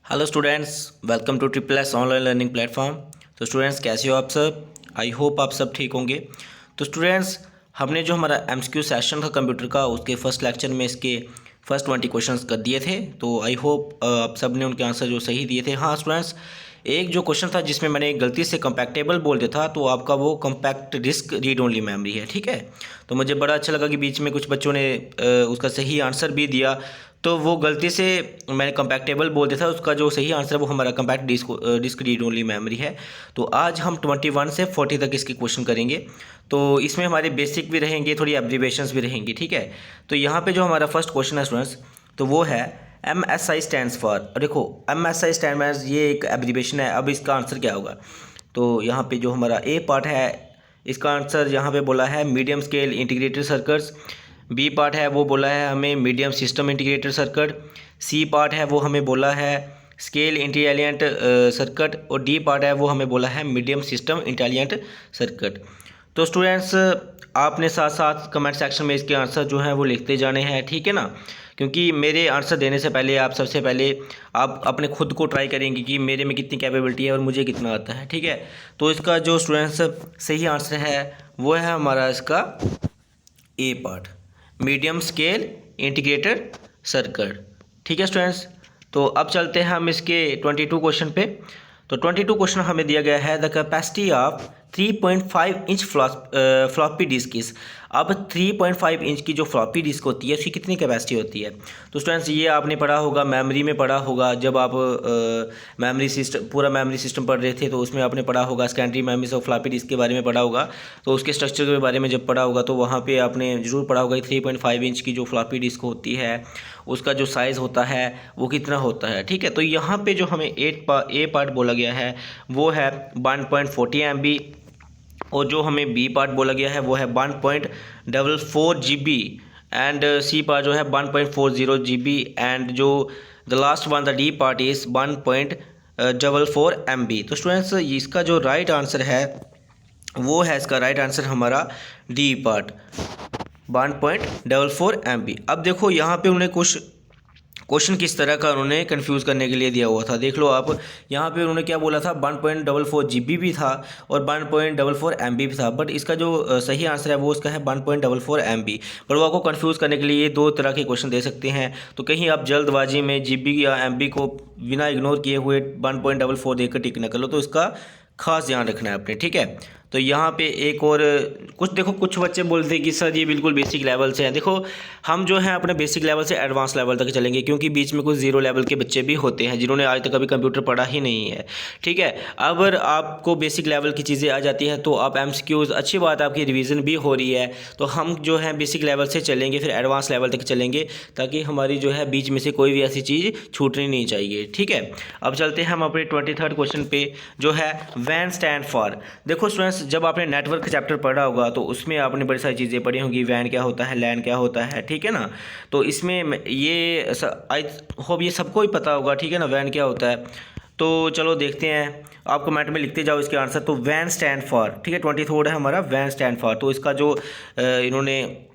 Hello students, welcome to triple S online learning platform. तो students कैसे हो आप सब? आई होप आप सब ठीक होंगे। तो स्टूडेंट्स, हमने जो हमारा एमसीक्यू सेशन था कंप्यूटर का, उसके फर्स्ट लेक्चर में इसके फर्स्ट 20 क्वेश्चंस कर दिए थे। तो आई होप आप सब ने उनके आंसर जो सही दिए थे। हाँ स्टूडेंट्स, एक जो क्वेश्चन था जिसमें मैंने गलती से कंपैक्टेबल बोल दिया था, तो आपका वो compact disc read only memory है, ठीक है। तो मुझे बड़ा अच्छा लगा कि बीच में कुछ बच्चों ने उसका सही आंसर भी दिया। तो वो गलती से मैंने कंपैक्टेबल बोल दिया था, उसका जो सही आंसर है वो हमारा compact disc read only memory है। तो आज हम 21 से 40 तक इसके क्वेश्चन करेंगे। तो इसमें हमारे बेसिक भी रहेंगे, थोड़ी एब्रीवेशंस भी रहेंगी, ठीक है। तो यहाँ पे जो हमारा फर्स्ट क्वेश्चन है स्टूडेंट्स, तो वो है MSI स्टैंड्स फॉर। देखो MSI स्टैंड फॉर ये एक एब्रीवेशन है। अब इसका आंसर क्या होगा? तो यहाँ पे जो हमारा ए पार्ट है, इसका आंसर यहाँ पे बोला है medium scale integrated circuits. B part है वो बोला है हमें medium system integrated circuit. C part है वो हमें बोला है स्केल इंटेलिजेंट सर्किट। और डी पार्ट है वो हमें बोला है मीडियम सिस्टम इंटेलिजेंट सर्किट। तो स्टूडेंट्स, आपने साथ साथ कमेंट सेक्शन में इसके आंसर जो हैं वो लिखते जाने हैं, ठीक है ना। क्योंकि मेरे आंसर देने से पहले आप सबसे पहले आप अपने खुद को ट्राई करेंगे कि मेरे में कितनी कैपेबिलिटी है और मुझे कितना आता है, ठीक है। तो इसका जो स्टूडेंट्स सही आंसर है वो है हमारा इसका A part, medium scale integrated circuit, ठीक है स्टूडेंट्स। तो अब चलते हैं हम इसके 22 क्वेश्चन पे। तो 22 क्वेश्चन हमें दिया गया है the capacity of 3.5 inch floppy disk इस। अब 3.5 इंच की जो फ्लॉपी डिस्क होती है उसकी कितनी कैपेसिटी होती है? तो स्टूडेंट्स, ये आपने पढ़ा होगा, मेमोरी में पढ़ा होगा। जब आप मेमोरी सिस्टम, पूरा मेमोरी सिस्टम पढ़ रहे थे तो उसमें आपने पढ़ा होगा सेकेंडरी मेमोरी और फ्लॉपी डिस्क के बारे में पढ़ा होगा। तो उसके स्ट्रक्चर के बारे में जब पढ़ा होगा तो वहाँ पे आपने ज़रूर पढ़ा होगा 3.5 इंच की जो फ्लॉपी डिस्क होती है उसका जो साइज़ होता है वो कितना होता है, ठीक है। तो यहाँ पे जो हमें ए पार्ट बोला गया है वो है 1.40 MB। और जो हमें बी पार्ट बोला गया है वो है 1.44 GB। एंड सी पार्ट जो है 1.40 GB। एंड जो the last one the D part is 1.44 MB। तो स्टूडेंट्स, इसका जो राइट आंसर है वो है, इसका राइट आंसर हमारा डी पार्ट 1.44 MB। अब देखो यहाँ पे उन्हें कुछ क्वेश्चन किस तरह का उन्होंने कंफ्यूज करने के लिए दिया हुआ था, देख लो आप। यहाँ पे उन्होंने क्या बोला था, 1.44 GB भी था और 1.44 MB भी था। बट इसका जो सही आंसर है वो इसका है 1.44 MB। पर वो आपको कंफ्यूज करने के लिए ये दो तरह के क्वेश्चन दे सकते हैं। तो कहीं आप जल्दबाजी में GB या MB को बिना इग्नोर किए हुए 1.44 देकर टिक न कर लो। तो इसका खास ध्यान रखना है आपने, ठीक है। तो यहाँ पे एक और कुछ देखो, कुछ बच्चे बोलते हैं कि सर ये बिल्कुल बेसिक लेवल से है। देखो हम जो है अपने बेसिक लेवल से एडवांस लेवल तक चलेंगे, क्योंकि बीच में कुछ जीरो लेवल के बच्चे भी होते हैं जिन्होंने आज तक कभी कंप्यूटर पढ़ा ही नहीं है, ठीक है। अगर आपको बेसिक लेवल की चीज़ें आ जाती हैं तो आप MCQs, अच्छी बात है, आपकी रिवीजन भी हो रही है। तो हम जो है बेसिक लेवल से चलेंगे फिर एडवांस लेवल तक चलेंगे, ताकि हमारी जो है बीच में से कोई भी ऐसी चीज़ छूटनी नहीं चाहिए, ठीक है। अब चलते हैं हम अपने 23rd क्वेश्चन पे, जो है वैन स्टैंड फॉर। देखो स्टूडेंट्स, जब आपने नेटवर्क चैप्टर पढ़ा होगा तो उसमें आपने बड़ी सारी चीज़ें पढ़ी होंगी, वैन क्या होता है, लैन क्या होता है, ठीक है ना। तो इसमें ये आई होप ये सबको ही पता होगा, ठीक है ना, वैन क्या होता है। तो चलो देखते हैं, आप कमेंट में लिखते जाओ इसके आंसर। तो वैन स्टैंड फॉर, ठीक है, 23rd है हमारा वैन स्टैंड फॉर। तो इसका जो इन्होंने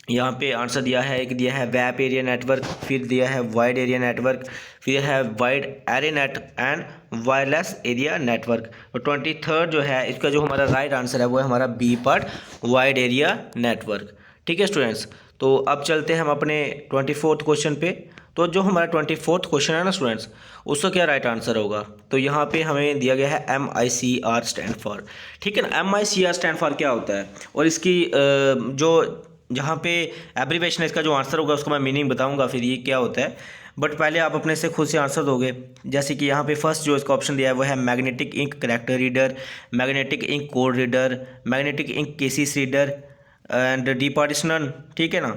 यहाँ पे आंसर दिया है, एक दिया है वेब एरिया नेटवर्क, फिर दिया है वाइड एरिया नेटवर्क, फिर है wide array net and wireless area network. और 23rd जो है इसका जो हमारा राइट आंसर है वो है हमारा B part, wide area network, ठीक है स्टूडेंट्स। तो अब चलते हैं हम अपने 24th क्वेश्चन पे। तो जो हमारा 24th क्वेश्चन है ना स्टूडेंट्स, उसका क्या राइट आंसर होगा? तो यहाँ पे हमें दिया गया है MICR स्टैंड फॉर, ठीक है ना। MICR स्टैंड फॉर क्या होता है और इसकी जो जहाँ पे एब्रीवेशन है, इसका जो आंसर होगा उसको मैं मीनिंग बताऊंगा फिर ये क्या होता है। बट पहले आप अपने से खुद से आंसर दोगे। जैसे कि यहाँ पे फर्स्ट जो इसका ऑप्शन दिया है वो है magnetic ink character reader, magnetic ink code reader, magnetic ink cases reader and D partitioner, ठीक है ना।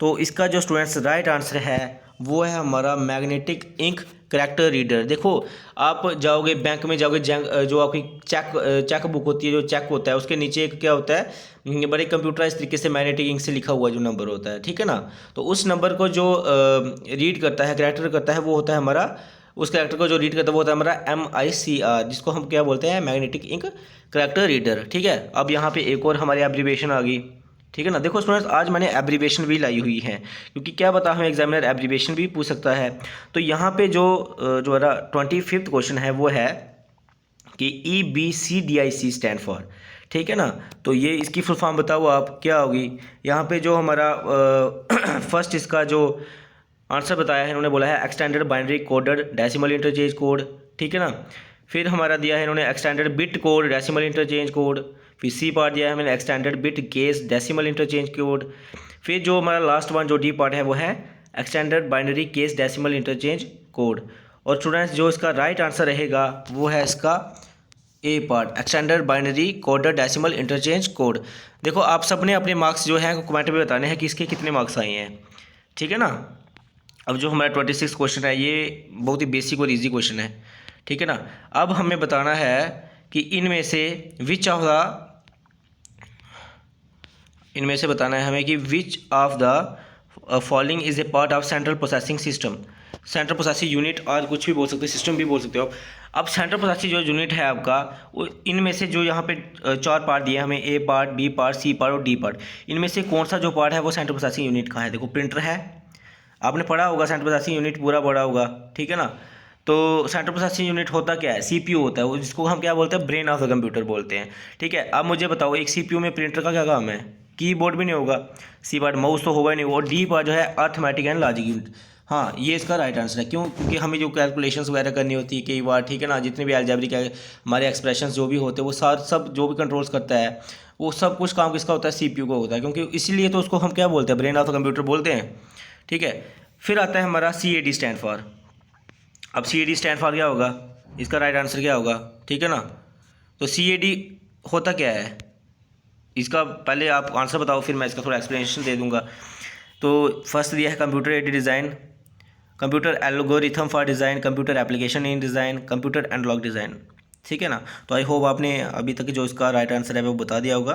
तो इसका जो स्टूडेंट्स राइट आंसर है वो है हमारा मैग्नेटिक इंक करैक्टर रीडर। देखो आप जाओगे बैंक में, जाओगे, जो आपकी चेक बुक होती है, जो चेक होता है उसके नीचे एक क्या होता है, बड़े कंप्यूटराइज तरीके से मैग्नेटिक इंक से लिखा हुआ जो नंबर होता है, ठीक है ना। तो उस नंबर को जो रीड करता है, करैक्टर करता है, वो होता है हमारा, उस करैक्टर को जो रीड करता है वो होता है हमारा MICR, जिसको हम क्या बोलते हैं, मैग्नेटिक इंक करैक्टर रीडर, ठीक है। अब यहाँ पे एक और हमारी एब्रीवेशन आ गई, ठीक है ना। देखो स्टूडेंट्स, आज मैंने एब्रीवेशन भी लाई हुई है, क्योंकि क्या पता हमें एग्जामिनर एब्रीवेशन भी पूछ सकता है। तो यहाँ पे जो जो 25th क्वेश्चन है वो है कि EBCDIC स्टैंड फॉर, ठीक है ना। तो ये इसकी फुल फॉर्म बताओ आप क्या होगी। यहाँ पे जो हमारा फर्स्ट इसका जो आंसर बताया है इन्होंने बोला है extended binary coded decimal interchange code, ठीक है ना। फिर हमारा दिया है इन्होंने extended bit code decimal interchange code. फिर सी पार्ट दिया है हमें extended bit case decimal interchange code. फिर जो हमारा लास्ट वन जो डी पार्ट है वो है extended binary case decimal interchange code. और स्टूडेंट्स जो इसका राइट आंसर रहेगा वो है इसका A part extended binary coded decimal interchange code. देखो आप सब ने अपने मार्क्स जो हैं कमेंट में बताने हैं कि इसके कितने मार्क्स आए हैं, ठीक है ना। अब जो हमारा 26 क्वेश्चन है ये बहुत ही बेसिक और इजी क्वेश्चन है, ठीक है ना। अब हमें बताना है कि इनमें से बताना है हमें कि which of the following is a part of central processing system. Central processing unit और कुछ भी बोल सकते हो, सिस्टम भी बोल सकते हो। अब सेंट्रल प्रोसेसिंग जो यूनिट है आपका वो इनमें से जो यहाँ पे 4 पार्ट दिए हैं हमें, A part, B part, C part और डी पार्ट। इनमें से कौन सा जो पार्ट है वो सेंट्रल प्रोसेसिंग यूनिट का है। देखो प्रिंटर है, आपने पढ़ा होगा सेंट्रल प्रोसेसिंग यूनिट पूरा पढ़ा होगा, ठीक है ना। तो सेंट्रल प्रोसेसिंग यूनिट होता क्या है, CPU होता है, वो जिसको हम क्या बोलते हैं ब्रेन ऑफ द कंप्यूटर बोलते हैं, ठीक है। अब मुझे बताओ एक CPU में प्रिंटर का क्या काम है, कीबोर्ड भी नहीं होगा, सी पार्ट माउस तो होगा ही नहीं, और डी पार्ट जो है अर्थमेटिक एंड लॉजिक यूनिट। हाँ ये इसका राइट आंसर है। क्यों? क्योंकि हमें जो कैलकुलेशंस वगैरह करनी होती है कई बार, ठीक है ना, जितने भी अलजेब्रिक हमारे एक्सप्रेशंस जो भी होते हैं वो सब जो भी कंट्रोल्स करता है वो सब कुछ काम किसका होता है, CPU का होता है। क्योंकि इसीलिए तो उसको हम क्या बोलते हैं, ब्रेन ऑफ द कंप्यूटर बोलते हैं, ठीक है। फिर आता है हमारा CAD स्टैंड फॉर। अब CAD स्टैंड फॉर क्या होगा, इसका राइट आंसर क्या होगा, ठीक है ना। तो CAD होता क्या है, इसका पहले आप आंसर बताओ फिर मैं इसका थोड़ा एक्सप्लेनेशन दे दूंगा। तो फर्स्ट दिया है computer aided design, computer algorithm for design, computer application in design, computer analogue design, ठीक है ना। तो आई होप आपने अभी तक जो इसका राइट आंसर है वो बता दिया होगा।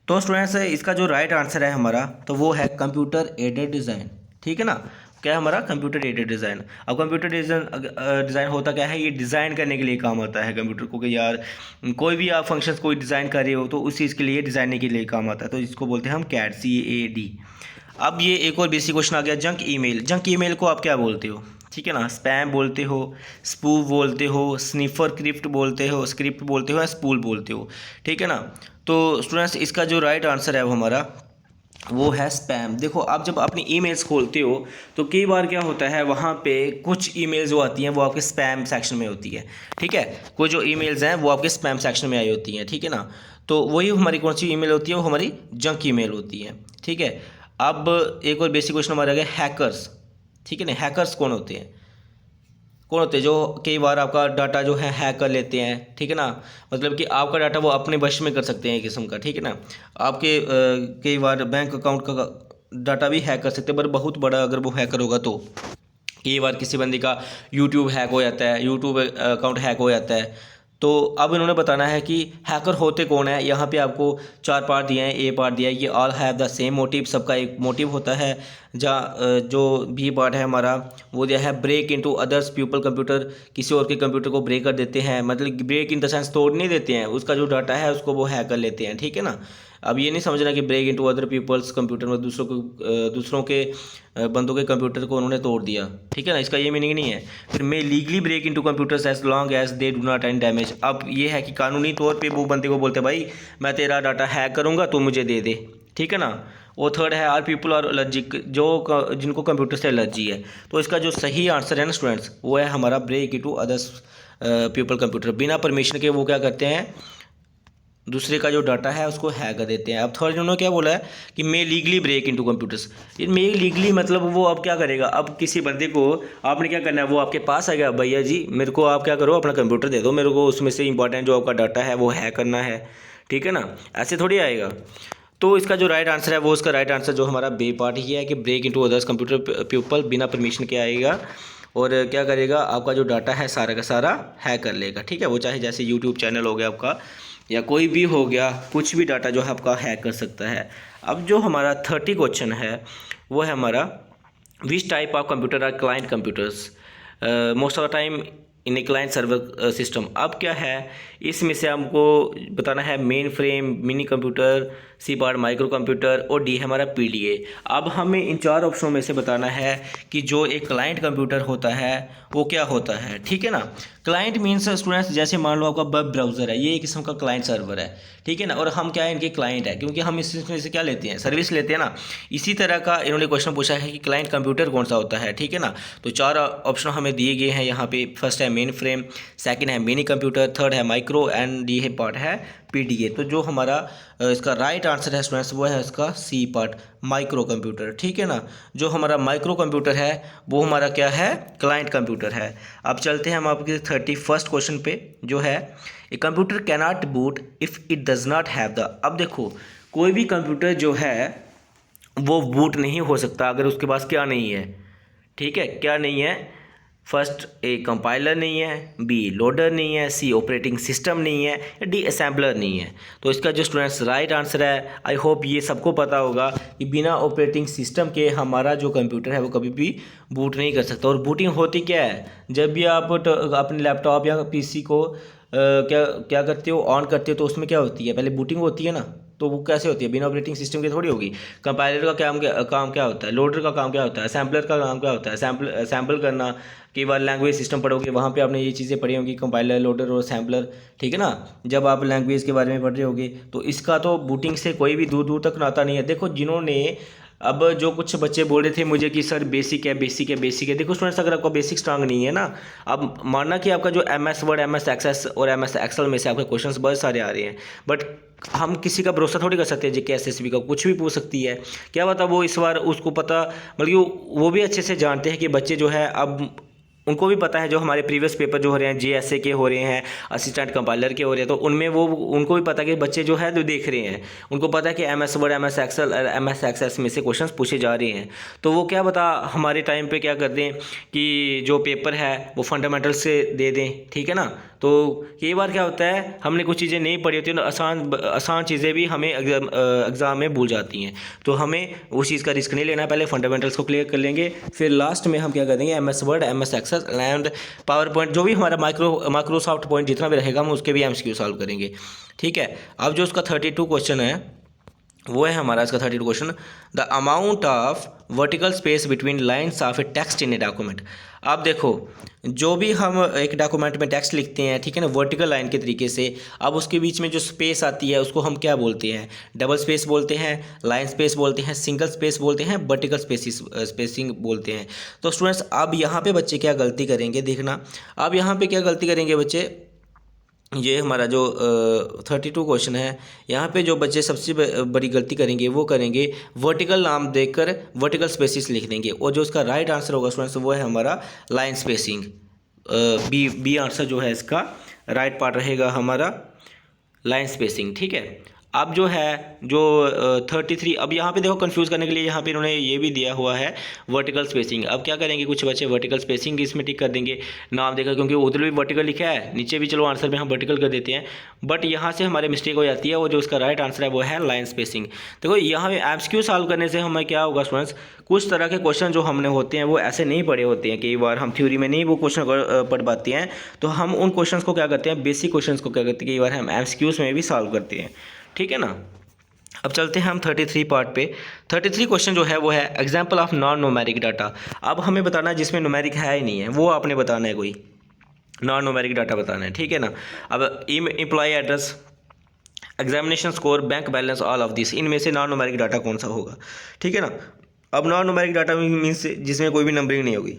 तो स्टूडेंट्स इसका जो राइट आंसर है हमारा तो वो है कंप्यूटर एडेड डिज़ाइन, ठीक है ना। क्या है हमारा कंप्यूटर एडेड डिज़ाइन। अब कंप्यूटर डिज़ाइन होता क्या है, ये डिज़ाइन करने के लिए काम आता है कंप्यूटर को, कि यार कोई भी आप फंक्शंस कोई डिज़ाइन कर रहे हो तो उस चीज़ के लिए डिज़ाइनिंग के लिए काम आता है, तो इसको बोलते हैं हम CAD। अब ये एक और बेसिक क्वेश्चन आ गया, जंक ईमेल। जंक ईमेल को आप क्या बोलते हो, ठीक है ना। स्पैम बोलते हो, स्पूफ बोलते हो, स्निफर स्क्रिप्ट बोलते हो या स्पूल बोलते हो, ठीक है ना। तो स्टूडेंट्स इसका जो राइट आंसर है वो हमारा वो है स्पैम। देखो आप जब अपनी ईमेल्स खोलते हो तो कई बार क्या होता है वहाँ पे कुछ ईमेल्स जो आती हैं वो आपके स्पैम सेक्शन में होती है, ठीक है। कोई जो ईमेल्स हैं वो आपके स्पैम सेक्शन में आई होती हैं, ठीक है ना। तो वही हमारी कौन सी ईमेल होती है, वो हमारी जंक ईमेल होती है, ठीक है। अब एक और बेसिक क्वेश्चन हमारा आ गया हैकर्स, ठीक है ना। हैकर्स कौन होते हैं, जो कई बार आपका डाटा जो है हैक कर लेते हैं, ठीक है ना। मतलब कि आपका डाटा वो अपने वश में कर सकते हैं एक किस्म का, ठीक है ना। आपके कई बार बैंक अकाउंट का डाटा भी हैक कर सकते हैं, पर बहुत बड़ा अगर वो हैकर होगा तो कई बार किसी बंदे का यूट्यूब हैक हो जाता है, यूट्यूब अकाउंट हैक हो जाता है। तो अब इन्होंने बताना है कि हैकर होते कौन है। यहाँ पे आपको 4 पार्ट दिए हैं, ए पार्ट दिया है, ये all have the same motive, सबका एक मोटिव होता है। जो बी पार्ट है हमारा वो दिया है break into others people computer, किसी और के कंप्यूटर को ब्रेक कर देते हैं, मतलब ब्रेक इन द सेंस तोड़ नहीं देते हैं, उसका जो डाटा है उसको वो हैक कर लेते हैं, ठीक है ना। अब ये नहीं समझना कि break into other people's computer में दूसरों के बंदों के कंप्यूटर को उन्होंने तोड़ दिया, ठीक है ना, इसका ये मीनिंग नहीं है। फिर may legally break into computers as long as they do not any damage. अब ये है कि कानूनी तौर पे वो बंदे को बोलते हैं भाई मैं तेरा डाटा हैक करूँगा तो मुझे दे दे, ठीक है ना। और थर्ड है आर पीपल और एलर्जिक, जिनको कंप्यूटर से एलर्जी है। तो इसका जो सही आंसर है ना स्टूडेंट्स वो है हमारा break into others people computer. बिना परमिशन के वो क्या करते हैं, दूसरे का जो डाटा है उसको हैक कर देते हैं। अब थर्ड उन्होंने क्या बोला है कि मे लीगली ब्रेक इनटू कंप्यूटर्स। ये मे लीगली मतलब वो अब क्या करेगा, अब किसी बंदे को आपने क्या करना है, वो आपके पास आएगा, भैया जी मेरे को आप क्या करो अपना कंप्यूटर दे दो, मेरे को उसमें से इंपॉर्टेंट जो आपका डाटा है वो हैक करना है, ठीक है ना, ऐसे थोड़ी आएगा। तो इसका जो राइट आंसर है वो उसका राइट आंसर जो हमारा बे पार्ट ही है कि break into others computer people, बिना परमिशन के आएगा और क्या करेगा, आपका जो डाटा है सारा का सारा हैक कर लेगा, ठीक है। वो चाहे जैसे यूट्यूब चैनल हो गया आपका या कोई भी हो गया, कुछ भी डाटा जो है आपका हैक कर सकता है। अब जो हमारा 30 क्वेश्चन है वो है हमारा which type of computer are client computers. Most of the time in a client server system. अब क्या है इसमें से हमको बताना है mainframe, mini computer, C part, micro computer और डी है हमारा पीडीए। अब हमें इन चार ऑप्शनों में से बताना है कि जो एक क्लाइंट कंप्यूटर होता है वो क्या होता है, ठीक है ना। क्लाइंट मीन्स स्टूडेंट्स जैसे मान लो आपका वेब ब्राउज़र है, ये एक किस्म का क्लाइंट सर्वर है, ठीक है ना। और हम क्या है इनके क्लाइंट है, क्योंकि हम इसमें से क्या लेते हैं, सर्विस लेते हैं ना। इसी तरह का इन्होंने क्वेश्चन पूछा है कि क्लाइंट कंप्यूटर कौन सा होता है, ठीक है ना। तो चार ऑप्शन हमें दिए गए हैं यहाँ पे। फर्स्ट है मेन फ्रेम, सेकंड है मिनी कंप्यूटर, थर्ड है माइक्रो एंड डी है पार्ट है पीडीए। तो जो हमारा इसका राइट आंसर है स्टूडेंट्स वो है इसका सी पार्ट, माइक्रो कंप्यूटर, ठीक है ना। जो हमारा माइक्रो कंप्यूटर है वो हमारा क्या है, क्लाइंट कंप्यूटर है। अब चलते हैं हम आपके 31st क्वेश्चन पे, जो है a computer cannot boot if it does not have the. अब देखो कोई भी कंप्यूटर जो है वो बूट नहीं हो सकता अगर उसके पास क्या नहीं है, ठीक है, क्या नहीं है। फर्स्ट ए कंपाइलर नहीं है, बी लोडर नहीं है, सी ऑपरेटिंग सिस्टम नहीं है, या डी असेंबलर नहीं है। तो इसका जो स्टूडेंट्स राइट आंसर है, आई होप ये सबको पता होगा कि बिना ऑपरेटिंग सिस्टम के हमारा जो कंप्यूटर है वो कभी भी बूट नहीं कर सकता। और बूटिंग होती क्या है, जब भी आप अपने लैपटॉप या पीसी को क्या क्या करते हो, ऑन करते हो, तो उसमें क्या होती है, पहले बूटिंग होती है ना। तो वो कैसे होती है, बिना ऑपरेटिंग सिस्टम के थोड़ी होगी। कंपाइलर का काम क्या होता है, लोडर का काम क्या होता है, असेंबलर का काम क्या होता है, सैम्पल करना। कई बार लैंग्वेज सिस्टम पढ़ोगे वहाँ पे आपने ये चीज़ें पढ़ी होंगी, कंपाइलर, लोडर और सैम्पलर, ठीक है ना। जब आप लैंग्वेज के बारे में पढ़ रहे होगे तो इसका तो बूटिंग से कोई भी दूर दूर तक नाता नहीं है। देखो जिन्होंने अब जो कुछ बच्चे बोल रहे थे मुझे कि सर बेसिक है, बेसिक है, बेसिक है। देखो स्टूडेंट्स अगर आपका बेसिक स्ट्रांग नहीं है ना, अब मानना कि आपका जो MS वर्ड, MS एक्सेस और MS एक्सेल में से आपके क्वेश्चंस बहुत सारे आ रहे हैं, बट हम किसी का भरोसा थोड़ी कर सकते हैं। जेके SSB का कुछ भी पूछ सकती है, क्या पता वो इस बार उसको पता, मतलब वो भी अच्छे से जानते हैं कि बच्चे जो है, अब उनको भी पता है जो हमारे प्रीवियस पेपर जो हो रहे हैं JSA के हो रहे हैं, असिस्टेंट कंपाइलर के हो रहे हैं, तो उनमें वो उनको भी पता है कि बच्चे जो है जो देख रहे हैं उनको पता है कि MS Word, MS Excel, MS Access में से क्वेश्चंस पूछे जा रहे हैं। तो वो क्या पता हमारे टाइम पे क्या कर दें कि जो पेपर है वो फंडामेंटल से दे दें, ठीक है ना। तो कई बार क्या होता है हमने कुछ चीज़ें नहीं पढ़ी होती हैं, तो आसान चीज़ें भी हमें एग्ज़ाम में भूल जाती हैं। तो हमें उस चीज़ का रिस्क नहीं लेना, पहले फंडामेंटल्स को क्लियर कर लेंगे, फिर लास्ट में हम क्या कर देंगे MS Word, MS Access and PowerPoint, जो भी हमारा माइक्रोसॉफ्ट पॉइंट जितना भी रहेगा हम उसके भी MCQ सॉल्व करेंगे, ठीक है। अब जो उसका 32 क्वेश्चन है वो है हमारा इसका 32 question, the amount of vertical space between lines of A text in a document. अब देखो जो भी हम एक डॉक्यूमेंट में टेक्स्ट लिखते हैं, ठीक है ना, वर्टिकल लाइन के तरीके से, अब उसके बीच में जो स्पेस आती है उसको हम क्या बोलते हैं, डबल स्पेस बोलते हैं, लाइन स्पेस बोलते हैं, सिंगल स्पेस बोलते हैं, वर्टिकल स्पेसिंग बोलते हैं। तो स्टूडेंट्स अब यहाँ पे बच्चे क्या गलती करेंगे, देखना अब यहाँ पे क्या गलती करेंगे बच्चे। ये हमारा जो 32 क्वेश्चन है, यहाँ पे जो बच्चे सबसे बड़ी गलती करेंगे वो करेंगे वर्टिकल नाम देकर वर्टिकल स्पेसिस लिख देंगे, और जो उसका राइट आंसर होगा स्टूडेंट्स वो है हमारा लाइन स्पेसिंग। बी आंसर जो है इसका राइट पार्ट रहेगा हमारा लाइन स्पेसिंग, ठीक है। अब जो है जो 33, अब यहाँ पे देखो कंफ्यूज करने के लिए यहाँ पे इन्होंने ये भी दिया हुआ है वर्टिकल स्पेसिंग। अब क्या करेंगे कुछ बच्चे वर्टिकल स्पेसिंग इसमें टिक कर देंगे नाम देकर, क्योंकि उधर भी वर्टिकल लिखा है, नीचे भी चलो आंसर में हम वर्टिकल कर देते हैं, बट यहाँ से हमारे मिस्टेक हो जाती है, और जो उसका राइट आंसर है वो है लाइन स्पेसिंग। देखो यहाँ पे MCQ सॉल्व करने से हमें क्या होगा स्टूडेंट्स, कुछ तरह के क्वेश्चन जो हमने होते हैं वो ऐसे नहीं पढ़े होते हैं, कई बार हम थ्योरी में नहीं वो क्वेश्चन पढ़ पाते हैं, तो हम उन क्वेश्चन को क्या करते हैं, बेसिक क्वेश्चन को क्या करते हैं, कई बार हम MCQs में भी सॉल्व करते हैं, ठीक है ना। अब चलते हैं हम 33 पार्ट पे। 33 क्वेश्चन जो है वो है example of non numeric data. अब हमें बताना है जिसमें न्यूमेरिक है ही नहीं है, वो आपने बताना है, कोई नॉन न्यूमेरिक डाटा बताना है, ठीक है ना। अब employ address, examination score, bank balance, all of this, इनमें से नॉन न्यूमेरिक डाटा कौन सा होगा, ठीक है ना। अब नॉन न्यूमेरिक डाटा मीन्स जिसमें कोई भी नंबरिंग नहीं होगी।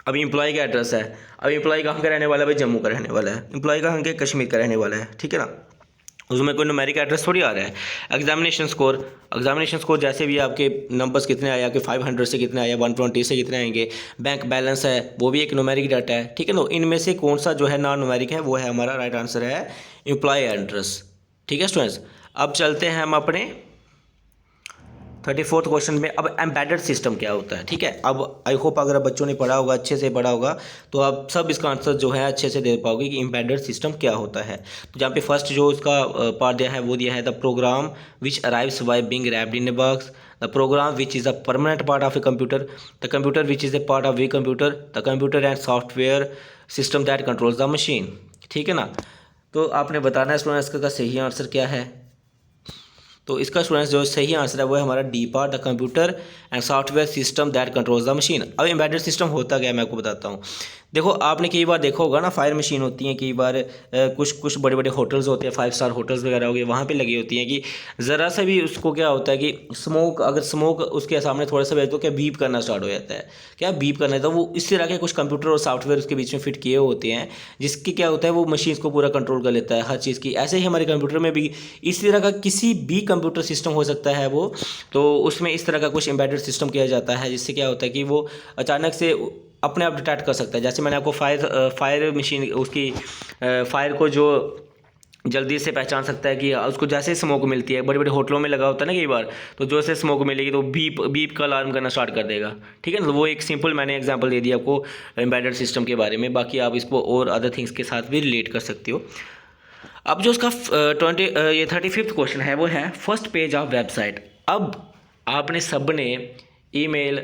अब एम्प्लॉय का एड्रेस है, अब एम्प्लॉय कहाँ का रहने वाला है भाई, जम्मू का रहने वाला है, एम्प्लॉय कहाँ के, कश्मीर का रहने वाला है, ठीक है ना, उसमें कोई न्यूमेरिक एड्रेस थोड़ी आ रहा है। एग्जामिनेशन स्कोर जैसे भी आपके नंबर्स कितने आए, आपके 500 से कितने आए, 120 से कितने आएंगे। बैंक बैलेंस है वो भी एक न्यूमेरिक डाटा है, ठीक है ना। इनमें से कौन सा जो है नॉन न्यूमेरिक है वो है हमारा राइट आंसर है एम्प्लॉय एड्रेस, ठीक है स्टूडेंट्स। अब चलते हैं हम अपने 34th क्वेश्चन में। अब एम्बेडेड सिस्टम क्या होता है, ठीक है। अब आई होप अगर बच्चों ने पढ़ा होगा, अच्छे से पढ़ा होगा, तो आप सब इसका आंसर जो है अच्छे से दे पाओगे कि एम्बेडेड सिस्टम क्या होता है। तो जहाँ पे फर्स्ट जो इसका पार्ट दिया है वो दिया है the program which arrives by being wrapped in a box, the program which is a permanent part of a computer, the computer which is a part of a computer, the computer and software system that controls the machine. ठीक है ना। तो आपने बताना है students का सही answer क्या है। तो इसका स्टूडेंट्स जो सही आंसर है वो है हमारा D part, the computer and software system that controls the machine. अब एम्बेडेड सिस्टम होता क्या है मैं आपको बताता हूँ। देखो आपने कई बार देखा होगा ना, फायर मशीन होती हैं, कई बार कुछ बड़े बड़े होटल्स होते हैं, 5 स्टार होटल्स वगैरह हो गए, वहाँ पे लगी होती हैं कि ज़रा सा भी उसको क्या होता है कि स्मोक, अगर स्मोक उसके सामने थोड़ा सा भी तो क्या बीप करना स्टार्ट हो जाता है। क्या बीप करना है तो वो इस तरह के कुछ कंप्यूटर और सॉफ्टवेयर उसके बीच में फिट किए होते हैं, जिसके क्या होता है वो मशीन को पूरा कंट्रोल कर लेता है हर चीज़ की। ऐसे ही हमारे कंप्यूटर में भी इस तरह का किसी भी कंप्यूटर सिस्टम हो सकता है वो, तो उसमें इस तरह का कुछ एम्बेडेड सिस्टम किया जाता है, जिससे क्या होता है कि वो अचानक से अपने आप डिटेक्ट कर सकता है। जैसे मैंने आपको फायर मशीन उसकी फायर को जो जल्दी से पहचान सकता है कि उसको जैसे ही स्मोक मिलती है, बड़े बड़े होटलों में लगा होता है ना कई बार, तो जो से स्मोक मिलेगी तो बीप बीप का अलार्म करना स्टार्ट कर देगा। ठीक है ना। तो वो एक सिंपल मैंने एग्जांपल दे दिया आपको एम्बेडेड सिस्टम के बारे में, बाकी आप इसको और अदर थिंग्स के साथ भी रिलेट कर सकते हो। अब जो उसका 35th क्वेश्चन है वो है फर्स्ट पेज ऑफ वेबसाइट। अब आपने सब ने ईमेल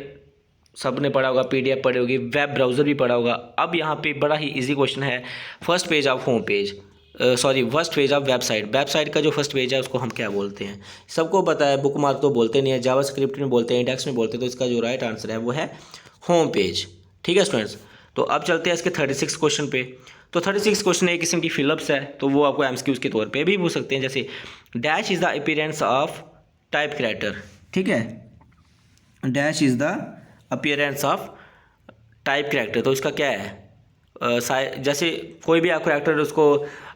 सब ने पढ़ा होगा, PDF पढ़ी होगी, वेब ब्राउज़र भी पढ़ा होगा। अब यहाँ पे बड़ा ही इजी क्वेश्चन है, first page of home page, first page of website. Website का जो फर्स्ट पेज है उसको हम क्या बोलते हैं, सबको पता है, बुक मार्क तो बोलते नहीं है, जावास्क्रिप्ट में बोलते हैं, इंडेक्स में बोलते हैं। तो इसका जो राइट आंसर है वो है होम पेज। ठीक है स्टूडेंट्स। तो अब चलते हैं इसके 36 क्वेश्चन पे। तो 36 क्वेश्चन एक किस्म की फिलअप्स है, तो वो आपको MCQs के तौर पे भी पूछ सकते हैं। जैसे dash is the appearance of type character. ठीक है, dash is the appearance of type character. तो इसका क्या है, जैसे कोई भी आप कैरेक्टर उसको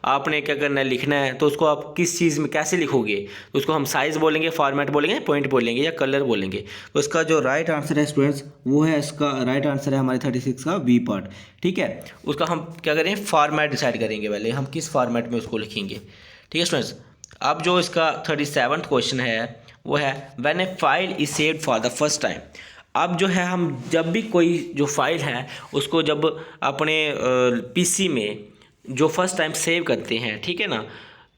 आपने क्या करना है, लिखना है, तो उसको आप किस चीज़ में कैसे लिखोगे, तो उसको हम साइज़ बोलेंगे, फॉर्मेट बोलेंगे, पॉइंट बोलेंगे या कलर बोलेंगे। तो इसका जो राइट आंसर है स्टूडेंट्स वो है, इसका राइट आंसर है हमारे 36 का बी पार्ट। ठीक है, उसका हम क्या करें, फॉर्मेट डिसाइड करेंगे पहले, हम किस फॉर्मेट में उसको लिखेंगे। ठीक है स्टूडेंट्स। अब जो इसका 37th क्वेश्चन है वो है when A file is saved for the first time. अब जो है हम जब भी कोई जो फाइल है उसको जब अपने PC में जो फर्स्ट टाइम सेव करते हैं, ठीक है ना,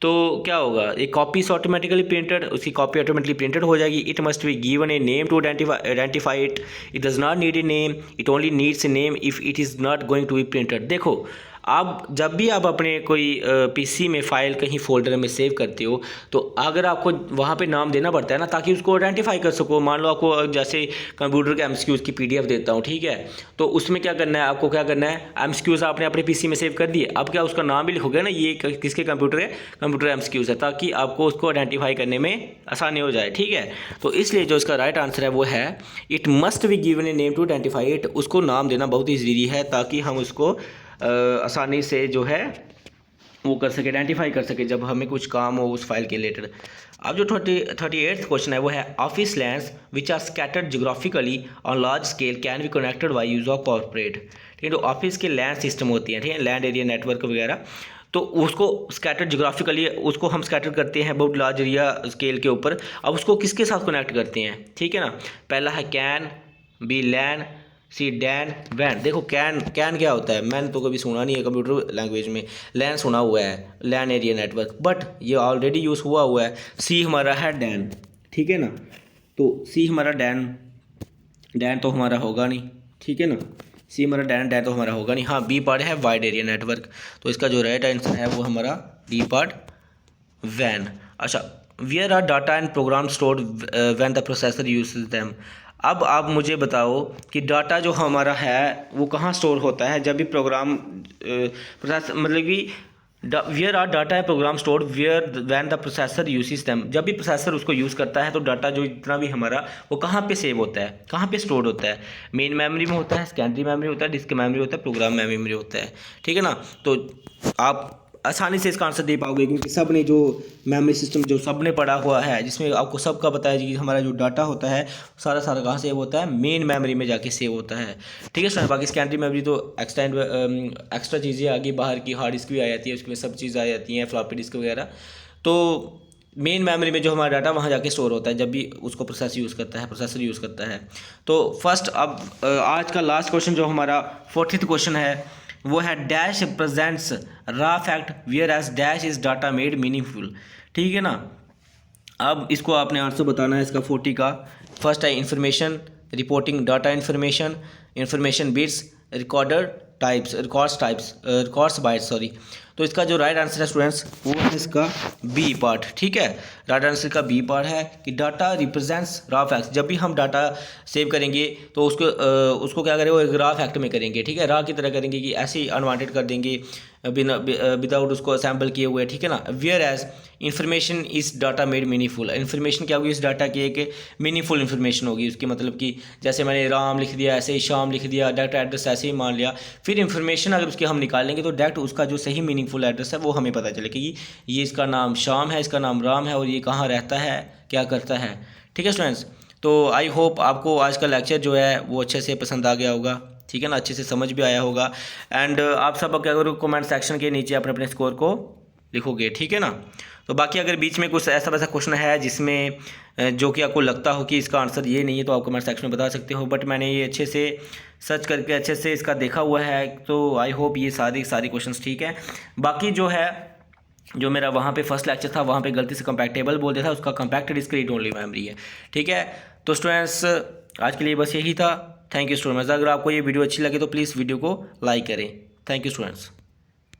तो क्या होगा, एक कॉपी से ऑटोमेटिकली प्रिंटेड, उसकी कॉपी ऑटोमेटिकली प्रिंटेड हो जाएगी। It must be given a name to identify it. It does not need a name, it only needs a name if it is not going to be printed. देखो आप जब भी आप अपने कोई PC में फ़ाइल कहीं फोल्डर में सेव करते हो, तो अगर आपको वहाँ पे नाम देना पड़ता है ना, ताकि उसको आइडेंटिफाई कर सको। मान लो आपको जैसे कंप्यूटर के MCQs की PDF देता हूँ, ठीक है, तो उसमें क्या करना है, आपको क्या करना है, MCQs आपने अपने PC में सेव कर दिए, अब क्या उसका नाम भी लिखोगे ना, ये किसके कंप्यूटर है, कंप्यूटर MCQs है, ताकि आपको उसको आइडेंटिफाई करने में आसानी हो जाए। ठीक है, तो इसलिए जो इसका राइट आंसर है वो है it must be given a name to identify it. उसको नाम देना बहुत ही ज़रूरी है ताकि हम उसको आसानी से जो है वो कर सके, आइडेंटिफाई कर सके जब हमें कुछ काम हो उस फाइल के रिलेटेड। अब जो 38th क्वेश्चन है वो है office lands which are scattered geographically on large scale can be connected by use of corporate. ठीक है, तो ऑफिस के लैंड सिस्टम होती हैं, ठीक है, लैंड एरिया नेटवर्क वगैरह, तो उसको स्कैटर्ड जियोग्राफिकली उसको हम स्कैटर करते हैं बहुत लार्ज एरिया स्केल के ऊपर। अब उसको किसके साथ कनेक्ट करते हैं, ठीक है ना, पहला है CAN, B LAN, C DAN, वैन। देखो कैन क्या होता है, मैंने तो कभी सुना नहीं है कंप्यूटर लैंग्वेज में, लैन सुना हुआ है, लैन एरिया नेटवर्क, बट ये ऑलरेडी यूज़ हुआ है। सी हमारा है डैन, ठीक है ना, तो सी हमारा डैन तो हमारा होगा नहीं, ठीक है ना, सी हमारा डैन तो हमारा होगा नहीं। हाँ, बी पार्ट है वाइड एरिया नेटवर्क, तो इसका जो राइट आंसर है वो हमारा बी पार्ट वैन। अच्छा, where are data and program stored when the processor uses them. अब आप मुझे बताओ कि डाटा जो हमारा है वो कहाँ स्टोर होता है जब भी प्रोग्राम प्रोसेस, मतलब कि वेयर आर डाटा है program stored where when the processor uses them. जब भी प्रोसेसर उसको यूज़ करता है तो डाटा जो जितना भी हमारा वो कहाँ पे सेव होता है, कहाँ पे स्टोर होता है, मेन मेमोरी में होता है, सेकेंडरी मेमोरी होता है, डिस्क मेमोरी होता है, प्रोग्राम मेमोरी होता है। ठीक है ना, तो आप आसानी से इसका आंसर दे पाओगे क्योंकि सब ने जो मेमोरी सिस्टम जो सब ने पढ़ा हुआ है, जिसमें आपको सबका पता है कि हमारा जो डाटा होता है सारा कहाँ सेव होता है, मेन मेमोरी में जाके सेव होता है। ठीक है सर, बाकी सेकेंडरी मेमोरी तो एक्स्ट्रा चीज़ें आगे बाहर की हार्ड डिस्क भी आ जाती है, उसमें सब चीज़ आ जाती हैं, फ्लॉपी डिस्क वगैरह। तो मेन मेमोरी में जो हमारा डाटा वहाँ जाके स्टोर होता है जब भी उसको प्रोसेसर यूज़ करता है। तो फर्स्ट अब आज का लास्ट क्वेश्चन जो हमारा 40th क्वेश्चन है वो है dash presents raw fact whereas dash is data made meaningful. ठीक है ना, अब इसको आपने आंसर बताना है इसका 40 का। फर्स्ट है information reporting data, information bits recorder records bytes sorry. तो इसका जो राइट आंसर है स्टूडेंट्स वो है इसका बी पार्ट, ठीक है। राइट आंसर का बी पार्ट है कि डाटा रिप्रेजेंट्स रॉ फैक्ट्स। जब भी हम डाटा सेव करेंगे तो उसको क्या करें, वो एक रॉ फैक्ट में करेंगे, ठीक है, रॉ की तरह करेंगे कि ऐसे ही अनवांटेड कर देंगे बिना विदाउट उसको असेंबल किए हुए, ठीक है ना। वेयर एज इन्फॉर्मेशन इस डाटा मेड मीनिंगफुल, इन्फॉर्मेशन क्या होगी इस डाटा की, एक मीनिंगफुल इन्फॉर्मेशन होगी उसकी, मतलब कि जैसे मैंने राम लिख दिया ऐसे ही शाम लिख दिया, डायरेक्ट एड्रेस ऐसे ही मान लिया, फिर इन्फॉर्मेशन अगर उसकी हम निकालेंगे तो डायरेक्ट उसका जो सही मीनिंगफुल एड्रेस है वो हमें पता चले कि ये इसका नाम शाम है, इसका नाम राम है और ये कहाँ रहता है, क्या करता है, ठीक है स्टूडेंट्स। तो आई होप आपको आज का लेक्चर जो है वो अच्छे से पसंद आ गया होगा, ठीक है ना, अच्छे से समझ भी आया होगा। एंड आप सब क्या करो, कमेंट सेक्शन के नीचे अपने अपने स्कोर को लिखोगे, ठीक है ना। तो बाकी अगर बीच में कुछ ऐसा वैसा क्वेश्चन है जिसमें जो कि आपको लगता हो कि इसका आंसर ये नहीं है तो आप कमेंट सेक्शन में बता सकते हो, बट मैंने ये अच्छे से सर्च करके अच्छे से इसका देखा हुआ है, तो आई होप ये सारी क्वेश्चंस ठीक है। बाकी जो है जो मेरा वहाँ पे फर्स्ट लेक्चर था वहाँ पे गलती से कंपैक्टेबल बोल दिया था, उसका compact disc read only memory है, ठीक है। तो स्टूडेंट्स आज के लिए बस यही था। Thank you students. अगर आपको ये वीडियो अच्छी लगे तो प्लीज़ वीडियो को लाइक करें। Thank you students.